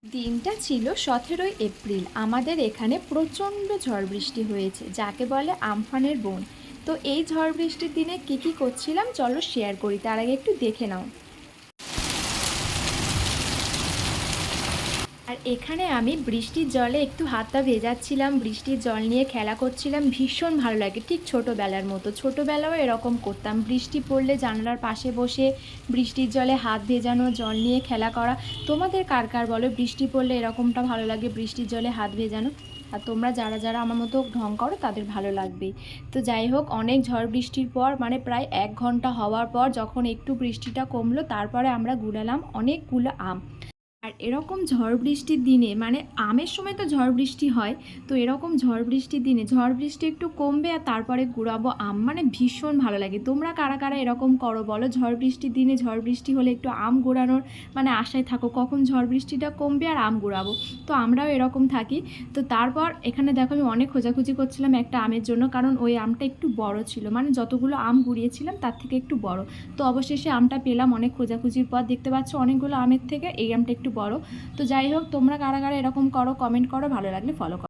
দিনটা ছিল 17ই এপ্রিল। আমাদের এখানে প্রচণ্ড ঝড় বৃষ্টি হয়েছে, যাকে বলে আমফানের বোন। তো এই ঝড় বৃষ্টির দিনে কী করছিলাম চলো শেয়ার করি, তার আগে একটু দেখে নাও। আর এখানে আমি বৃষ্টির জলে একটু হাতটা ভেজাচ্ছিলাম, বৃষ্টির জল নিয়ে খেলা করছিলাম, ভীষণ ভালো লাগে, ঠিক ছোটোবেলার মতো। ছোটোবেলাও এরকম করতাম, বৃষ্টি পড়লে জানালার পাশে বসে বৃষ্টির জলে হাত ভেজানো, জল নিয়ে খেলা করা। তোমাদের কার কার বলো বৃষ্টি পড়লে এরকমটা ভালো লাগে, বৃষ্টির জলে হাত ভেজানো? আর তোমরা যারা যারা আমার মতো ঢং করো তাদের ভালো লাগবেই। তো যাই হোক, অনেক ঝড় বৃষ্টির পর মানে প্রায় 1 ঘন্টা হওয়ার পর যখন একটু বৃষ্টিটা কমলো, তারপরে আমরা কুড়ালাম অনেকগুলো আম। আর এরকম ঝড় বৃষ্টির দিনে মানে আমের সময় তো ঝড় বৃষ্টি হয়, তো এরকম ঝড় বৃষ্টির দিনে ঝড় বৃষ্টি একটু কমবে আর তারপরে কুড়াবো আম, মানে ভীষণ ভালো লাগে। তোমরা কারা কারা এরকম করো বলো? ঝড় বৃষ্টির দিনে ঝড় বৃষ্টি হলে একটু আম কুড়ানোর মানে আশায় থাকো কখন ঝড় বৃষ্টিটা কমবে আর আম কুড়াবো। তো আমরাও এরকম থাকি। তো তারপর এখানে দেখো আমি অনেক খোঁজাখুঁজি করছিলাম একটা আমের জন্য, কারণ ওই আমটা একটু বড় ছিল, মানে যতগুলো আম কুড়িয়েছিলাম তার থেকে একটু বড়। তো অবশেষে আমটা পেলাম অনেক খোঁজাখুঁজির পর। দেখতে পাচ্ছ অনেকগুলো আমের থেকে এই আমটা একটু বড়। তো যাই হোক, তোমরা কারা কারা এরকম করো কমেন্ট করো, ভালো লাগলে ফলো করো।